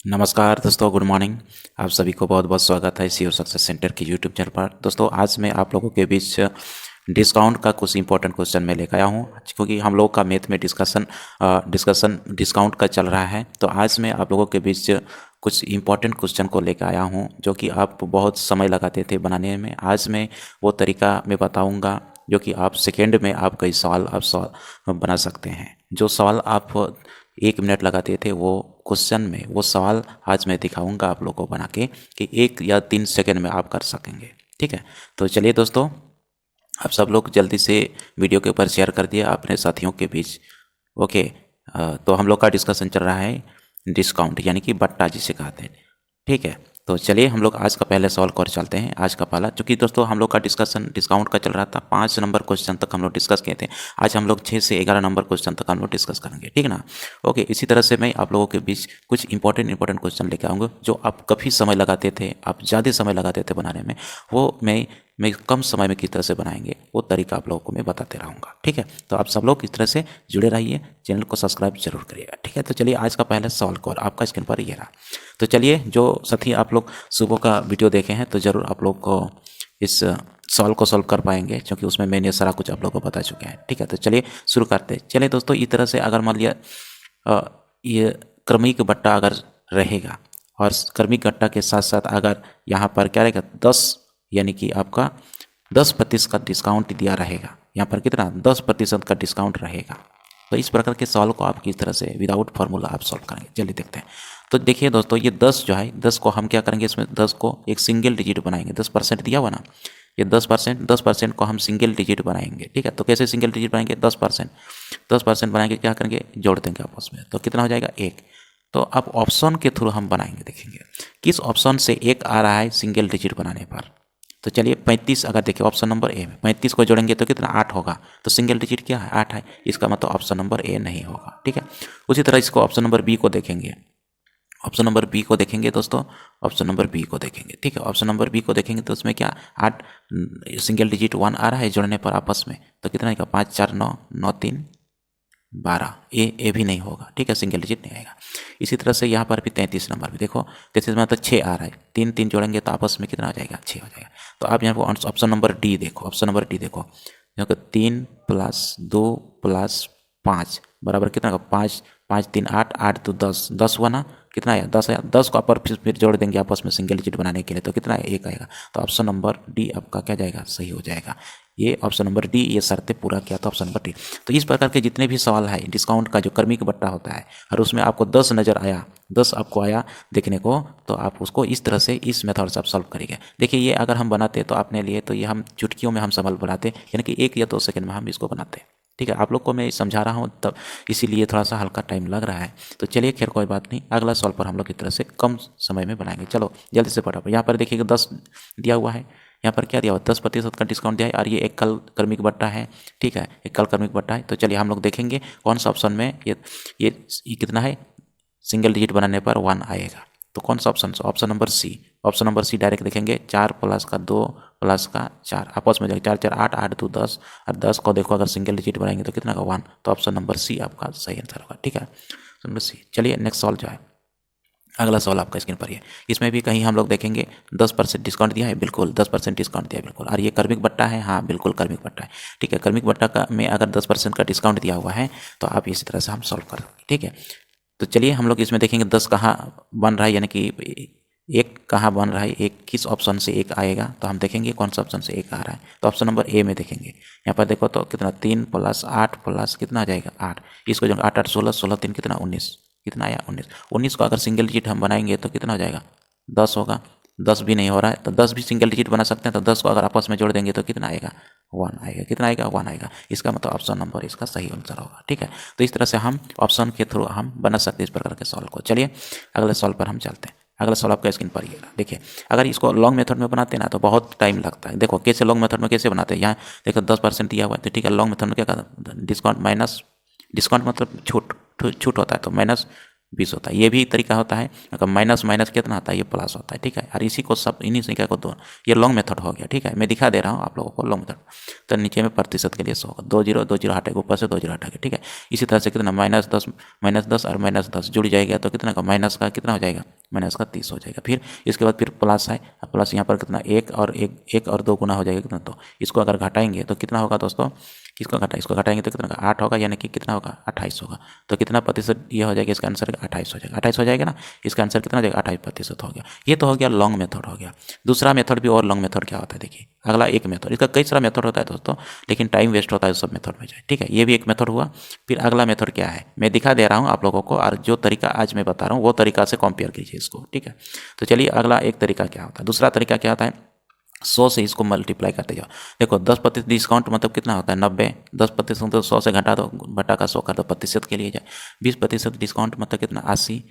नमस्कार दोस्तों, good morning. आप सभी को बहुत बहुत स्वागत है सी और सक्सेस सेंटर की यूट्यूब चैनल पर। दोस्तों, आज मैं आप लोगों के बीच डिस्काउंट का कुछ इंपॉर्टेंट क्वेश्चन में लेकर आया हूँ, क्योंकि हम लोग का मैथ में डिस्कशन डिस्काउंट का चल रहा है। तो आज मैं आप लोगों के बीच कुछ इंपॉर्टेंट क्वेश्चन को लेकर आया हूँ, जो कि आप बहुत समय लगाते थे बनाने में। आज मैं वो तरीका मैं बताऊँगा जो कि आप सेकेंड में आप कई सवाल बना सकते हैं। जो सवाल आप 1 मिनट लगाते थे वो क्वेश्चन में, वो सवाल आज मैं दिखाऊंगा आप लोगों को बना के कि 1 या 3 सेकंड में आप कर सकेंगे। ठीक है, तो चलिए दोस्तों, आप सब लोग जल्दी से वीडियो के ऊपर शेयर कर दिए अपने साथियों के बीच। ओके। तो हम लोग का डिस्कशन चल रहा है डिस्काउंट, यानी कि बट्टा जिसे कहते हैं। ठीक है, तो चलिए हम लोग आज का पहले सवाल को और चलते हैं। आज का पहला, चूंकि दोस्तों हम लोग का डिस्कशन डिस्काउंट का चल रहा था, 5 नंबर क्वेश्चन तक हम लोग डिस्कस किए थे। आज हम लोग 6 से 11 नंबर क्वेश्चन तक हम लोग डिस्कस करेंगे, ठीक है ना। ओके, इसी तरह से मैं आप लोगों के बीच कुछ इंपॉर्टेंट क्वेश्चन लेके आऊँगा, जो आप काफ़ी समय लगाते थे, आप ज़्यादा समय लगाते थे बनाने में, वो मैं कम समय में किस तरह से बनाएंगे वो तरीका आप लोगों को मैं बताते रहूँगा। ठीक है, तो आप सब लोग इस तरह से जुड़े रहिए, चैनल को सब्सक्राइब जरूर करिएगा। ठीक है, तो चलिए आज का पहला सवाल को, और आपका स्क्रीन पर ये रहा। तो चलिए, जो साथी आप लोग सुबह का वीडियो देखे हैं, तो ज़रूर आप लोग को इस सवाल को सॉल्व कर पाएंगे, क्योंकि उसमें मैंने सारा कुछ आप लोगों को बता चुके हैं। ठीक है, तो चलिए शुरू करते हैं। चलिए दोस्तों, इस तरह से अगर मान लिया ये क्रमिक बट्टा अगर रहेगा, और क्रमिक बट्टा के साथ साथ अगर यहाँ पर क्या रहेगा, 10, यानी कि आपका 10% का डिस्काउंट दिया रहेगा। यहाँ पर कितना, 10% का डिस्काउंट रहेगा। तो इस प्रकार के सवाल को आप किस तरह से विदाउट फार्मूला आप सॉल्व करेंगे, चलिए देखते हैं। तो देखिए दोस्तों, ये 10 जो है, 10 को हम क्या करेंगे, इसमें 10 को एक सिंगल डिजिट बनाएंगे। 10% दिया हुआ ना, ये 10% को हम सिंगल डिजिट बनाएंगे। ठीक है, तो कैसे सिंगल डिजिट बनाएंगे, 10% बनाएंगे, क्या करेंगे, जोड़ देंगे आपस में, तो कितना हो जाएगा, 1। तो अब ऑप्शन के थ्रू हम बनाएंगे, देखेंगे किस ऑप्शन से 1 आ रहा है सिंगल डिजिट बनाने पर। तो चलिए 35, अगर देखिए ऑप्शन नंबर ए में 35 को जोड़ेंगे तो कितना, 8 होगा। तो सिंगल डिजिट क्या है, 8 है। इसका मतलब ऑप्शन नंबर ए नहीं होगा। ठीक है, उसी तरह इसको ऑप्शन नंबर बी को देखेंगे। ऑप्शन नंबर बी को देखेंगे दोस्तों, ऑप्शन नंबर बी को देखेंगे। ठीक है, ऑप्शन नंबर बी को देखेंगे तो उसमें क्या, 8 सिंगल डिजिट 1 आ रहा है जोड़ने पर आपस में, तो कितना आएगा, 5 4 9 9 3 12। ए भी नहीं होगा। ठीक है, सिंगल डिजिट नहीं आएगा। इसी तरह से यहाँ पर भी 33 नंबर भी देखो, 33 में तो 6 आ रहा है, 3 3 जोड़ेंगे तो आपस में कितना आ जाएगा, 6 हो जाएगा। तो आप यहाँ पर ऑप्शन नंबर डी देखो, ऑप्शन नंबर डी देखो, यहाँ पर 3 + 2 + 5 बराबर कितना होगा, 5 5 3 8 8 2 10, 10 हुआ ना, कितना आया, 10 आया। 10 को आप फिर जोड़ देंगे आपस में सिंगल डिजिट बनाने के लिए, तो कितना आएगा, 1 आएगा। तो ऑप्शन नंबर डी आपका क्या जाएगा, सही हो जाएगा। ये ऑप्शन नंबर डी, ये शर्तें पूरा किया तो ऑप्शन नंबर डी। तो इस प्रकार के जितने भी सवाल है डिस्काउंट का, जो क्रमिक बट्टा होता है, और उसमें आपको 10 नज़र आया, 10 आपको आया देखने को, तो आप उसको इस तरह से, इस मेथड से आप सॉल्व करेंगे। देखिए, ये अगर हम बनाते तो आपने लिए, तो ये हम चुटकियों में हम सवाल बनाते, यानी कि 1 या 2 सेकंड में हम इसको बनाते। ठीक है, आप लोग को मैं समझा रहा हूँ तब, इसीलिए थोड़ा सा हल्का टाइम लग रहा है। तो चलिए खैर कोई बात नहीं, अगला सॉल्व पर हम लोग इस तरह से कम समय में बनाएंगे। चलो जल्दी से फटाफट, यहाँ पर देखिएगा 10 दिया हुआ है, यहाँ पर क्या दिया हुआ, 10% का डिस्काउंट दिया है, और ये एक कल क्रमिक बट्टा है। ठीक है, एक कल क्रमिक बट्टा है। तो चलिए हम लोग देखेंगे कौन सा ऑप्शन में ये कितना है, सिंगल डिजिट बनाने पर 1 आएगा। तो कौन सा option, option number C. Option number C direct देखेंगे, 4 + 2 + 4 आपस में जाएगा, 4 4 8 8 2 10, और 10 को देखो अगर सिंगल डिजिट बनाएंगे तो कितना का, 1। तो ऑप्शन नंबर सी आपका सही आंसर होगा। ठीक है, ऑप्शन नंबर सी। चलिए नेक्स्ट सवाल जो है, अगला सवाल आपका स्क्रीन पर ही है। इसमें भी कहीं हम लोग देखेंगे 10% डिस्काउंट दिया है, बिल्कुल 10% डिस्काउंट दिया है, बिल्कुल। और ये कर्मिक बट्टा है, हाँ बिल्कुल कर्मिक बट्टा है। ठीक है, कर्मिक बट्टा का में अगर 10% का डिस्काउंट दिया हुआ है, तो आप इसी तरह से हम सॉल्व कर देंगे। ठीक है, तो चलिए हम लोग इसमें देखेंगे 10 कहाँ बन रहा है, यानी कि 1 कहाँ बन रहा है, एक किस ऑप्शन से 1 आएगा। तो हम देखेंगे कौन सा ऑप्शन से 1 आ रहा है, तो ऑप्शन नंबर ए में देखेंगे। यहाँ पर देखो तो कितना, 3 + 8 + कितना आ जाएगा, 8। इसको जो 8 8 16 16 3 कितना, 19, कितना आया, 19। 19 को अगर सिंगल डिजिट हम बनाएंगे तो कितना हो जाएगा, 10 होगा। 10 भी नहीं हो रहा है, तो 10 भी सिंगल डिजिट बना सकते हैं। तो 10 को अगर आपस में जोड़ देंगे तो कितना आएगा, 1 आएगा। कितना आएगा, 1 आएगा। इसका मतलब ऑप्शन नंबर इसका सही आंसर होगा। ठीक है, तो इस तरह से हम ऑप्शन के थ्रू हम बना सकते हैं इस प्रकार के सॉल्व को। चलिए अगले सॉल्व पर हम चलते हैं। अगला सॉल्व आपका स्क्रीन पर ये रहा। देखिए, अगर इसको लॉन्ग मेथड में बनाते हैं ना, तो बहुत टाइम लगता है। देखो कैसे लॉन्ग मेथड में कैसे बनाते हैं, यहाँ देखो 10% दिया हुआ है, तो ठीक है, लॉन्ग मेथड में क्या करता है, डिस्काउंट माइनस, डिस्काउंट मतलब छूट, छूट होता है, तो माइनस 20 होता है। ये भी एक तरीका होता है। अगर माइनस माइनस कितना आता है, ये प्लस होता है, ठीक है। और इसी को सब इन्हीं संख्या को दो, ये लॉन्ग मेथड हो गया, ठीक है। मैं दिखा दे रहा हूँ आप लोगों को लॉन्ग मेथड। तो नीचे में प्रतिशत के लिए 100 होगा, 2 0 हटेगा, ऊपर से 2 0 हटेगा, ठीक है। इसी तरह से कितना -10 और -10 जुड़ जाएगा तो कितना का माइनस का कितना हो जाएगा, माइनस का 30 हो जाएगा। फिर इसके बाद फिर प्लस है, प्लस यहाँ पर कितना 1 और 2 गुना हो जाएगा कितना, तो इसको अगर घटाएंगे तो कितना होगा दोस्तों, इसको घटाएंगे तो कितना का 8 होगा, यानी कि कितना होगा 28 होगा। तो कितना प्रतिशत ये हो जाएगा, इसका आंसर 28 हो जाएगा, 28 हो जाएगा ना। इसका आंसर कितना हो जाएगा, 28% हो गया। ये तो हो गया लॉन्ग मेथड हो गया। दूसरा मेथड भी, और लॉन्ग मेथड क्या होता है देखिए, अगला एक मेथड, इसका कई सारा मेथड होता है दोस्तों, लेकिन टाइम वेस्ट होता है सब मेथड में जाए, ठीक है। ये भी एक मेथड हुआ। फिर अगला मेथड क्या है, मैं दिखा दे रहा हूँ आप लोगों को, और जो तरीका आज मैं बता रहा हूँ वो तरीका से कंपेयर कीजिए इसको, ठीक है। तो चलिए अगला एक तरीका क्या होता है, दूसरा तरीका क्या होता है, 100 से इसको मल्टीप्लाई करते जाओ। देखो 10% डिस्काउंट मतलब कितना होता है, 90। 10% तो 100 से घटा दो, बटा का 100 कर दो, प्रतिशत के लिए जाए। 20% डिस्काउंट मतलब कितना, 80।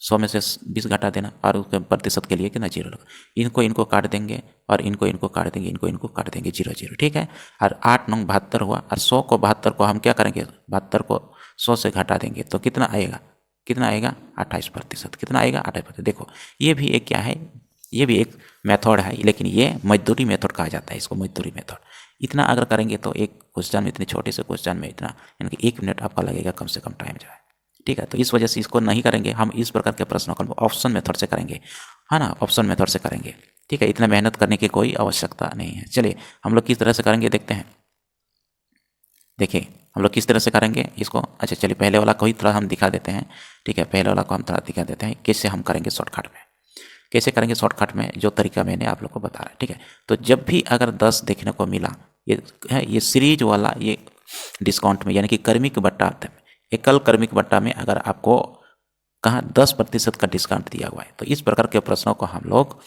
100 में से 20 घटा देना, और उसके प्रतिशत के लिए कितना, 0 लगा। इनको काट देंगे, और इनको काट देंगे, इनको काट देंगे, 0 0, ठीक है। और 8 9 72 हुआ, और 100 को 72 को हम क्या करेंगे, 72 को 100 से घटा देंगे तो कितना आएगा, 28%। कितना आएगा, 28%। देखो ये भी एक क्या है, ये भी एक मेथड है, लेकिन ये मजदूरी मेथड कहा जाता है इसको, मजदूरी मेथड। इतना अगर करेंगे तो एक क्वेश्चन में, इतने छोटे से क्वेश्चन में इतना, यानी कि 1 मिनट आपका लगेगा कम से कम टाइम जो है, ठीक है। तो इस वजह से इसको नहीं करेंगे हम, इस प्रकार के प्रश्नों को ऑप्शन मेथड से करेंगे, है ना, ऑप्शन मेथड से करेंगे, ठीक है। इतना मेहनत करने की कोई आवश्यकता नहीं है। चलिए हम लोग किस तरह से करेंगे देखते हैं। देखिए हम लोग किस तरह से करेंगे इसको। अच्छा चलिए पहले वाला को ही थोड़ा हम दिखा देते हैं, ठीक है। पहले वाला को हम थोड़ा दिखा देते हैं कैसे हम करेंगे शॉर्टकट में, कैसे करेंगे शॉर्टकट में, जो तरीका मैंने आप लोग को बता रहा है, ठीक है। तो जब भी अगर 10 देखने को मिला, ये है ये सीरीज वाला, ये डिस्काउंट में, यानी कि क्रमिक बट्टा अर्थ में, एकल क्रमिक बट्टा में अगर आपको कहाँ 10% का डिस्काउंट दिया हुआ है, तो इस प्रकार के प्रश्नों को हम लोग,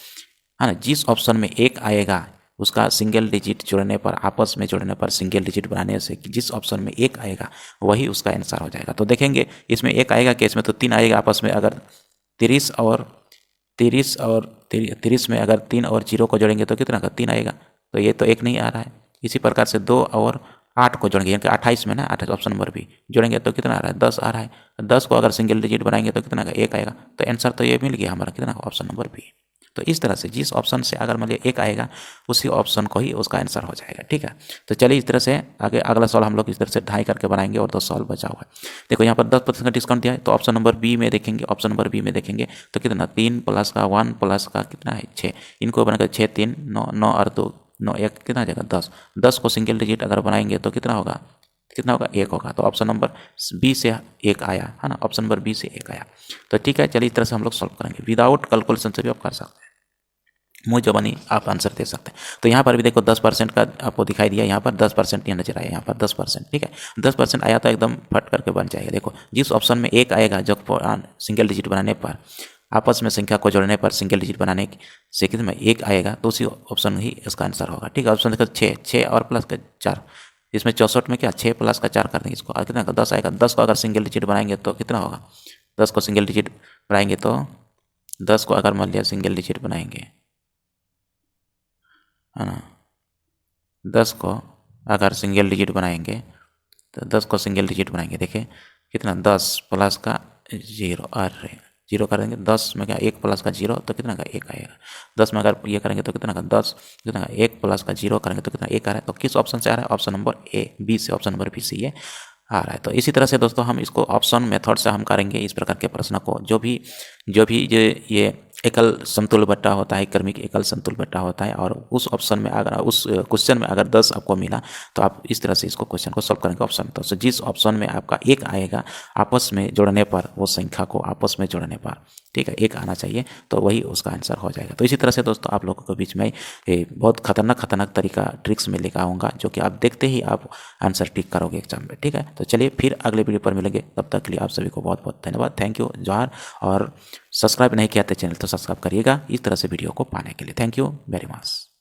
है ना, जिस ऑप्शन में 1 आएगा उसका सिंगल डिजिट जोड़ने पर, आपस में जोड़ने पर, सिंगल डिजिट बनाने से जिस ऑप्शन में 1 आएगा वही उसका आंसर हो जाएगा। तो देखेंगे इसमें 1 आएगा कि इसमें, तो 3 आएगा आपस में। अगर 30 में अगर 3 और 0 को जोड़ेंगे तो कितना का 3 आएगा, तो ये तो 1 नहीं आ रहा है। इसी प्रकार से 2 और 8 को जोड़ेंगे, यानी कि 28 में ना, 28 ऑप्शन नंबर भी जोड़ेंगे तो कितना आ रहा है, 10 आ रहा है। 10 को अगर सिंगल डिजिट बनाएंगे तो कितना का 1 आएगा। तो आंसर तो ये मिल गया हमारा, कितना का ऑप्शन नंबर बी। तो इस तरह से जिस ऑप्शन से अगर मान लिया 1 आएगा उसी ऑप्शन को ही उसका आंसर हो जाएगा, ठीक है। तो चलिए इस तरह से आगे अगला सवाल हम लोग इस तरह से 2.5 करके बनाएंगे, और 2 सवाल बचा हुआ है। देखो यहाँ पर 10% का डिस्काउंट दिया है, तो ऑप्शन नंबर बी में देखेंगे, ऑप्शन नंबर बी में देखेंगे तो कितना, 3 प्लस का 1 प्लस का कितना है 6, इनको बनाकर 6 3 9 9 और 2 9 1 कितना आ जाएगा 10। 10 को सिंगल डिजिट अगर बनाएंगे तो कितना होगा, 1 होगा। तो ऑप्शन नंबर बी से 1 आया, है ना, ऑप्शन नंबर बी से 1 आया। तो ठीक है, चलिए इस तरह से हम लोग सॉल्व करेंगे, विदाउट कैलकुलेशन से भी आप कर सकते हैं, मुँह जबानी आप आंसर दे सकते हैं। तो यहाँ पर भी देखो 10% का आपको दिखाई दिया, यहाँ पर 10% यहाँ नजर आया, यहाँ पर 10%, ठीक है। 10% आया तो एकदम फट करके बन जाएगा। देखो जिस ऑप्शन में 1 आएगा, जो सिंगल डिजिट बनाने पर, आपस में संख्या को जोड़ने पर, सिंगल डिजिट बनाने से कितना 1 आएगा, तो उसी ऑप्शन ही इसका आंसर होगा, ठीक है। ऑप्शन देखो 6 और प्लस का 4, इसमें 64 में क्या 6 प्लस का 4 कर देंगे इसको, कितना 10 आएगा। 10 को अगर सिंगल डिजिट बनाएंगे तो कितना होगा, 10 को सिंगल डिजिट बनाएंगे तो 10 को अगर मान लिया सिंगल डिजिट बनाएंगे, है ना, 10 को अगर सिंगल डिजिट बनाएंगे तो 10 को सिंगल डिजिट बनाएंगे, देखिए कितना 10 प्लस का 0, अरे 0 कर देंगे। 10 में क्या 1 प्लस का 0 तो कितना का 1 आएगा। 10 में अगर ये करेंगे तो कितना का 10, कितना का 1 प्लस का 0 करेंगे तो कितना 1 आ रहा है। तो किस ऑप्शन से आ रहा है, ऑप्शन नंबर ए, बी से, ऑप्शन नंबर बी से ये आ रहा है। तो इसी तरह से दोस्तों हम इसको ऑप्शन मेथड से हम करेंगे इस प्रकार के प्रश्न को। जो भी ये एकल समतुल्य बट्टा होता है, क्रमिक एकल समतुल्य बट्टा होता है, और उस ऑप्शन में अगर उस क्वेश्चन में अगर 10 आपको मिला तो आप इस तरह से इसको क्वेश्चन को सॉल्व करेंगे ऑप्शन में। तो जिस ऑप्शन में आपका 1 आएगा, आपस में जोड़ने पर, वो संख्या को आपस में जोड़ने पर, ठीक है, 1 आना चाहिए, तो वही उसका आंसर हो जाएगा। तो इसी तरह से दोस्तों आप लोगों के बीच में बहुत खतरनाक तरीका ट्रिक्स में लेकर आऊँगा, जो कि आप देखते ही आप आंसर टिक करोगे एग्जाम में, ठीक है। तो चलिए फिर अगले वीडियो पर मिलेंगे, तब तक के लिए आप सभी को बहुत बहुत धन्यवाद, थैंक यू, जोहार। और सब्सक्राइब नहीं किया तो चैनल तो सब्सक्राइब करिएगा इस तरह से वीडियो को पाने के लिए। Thank you very much.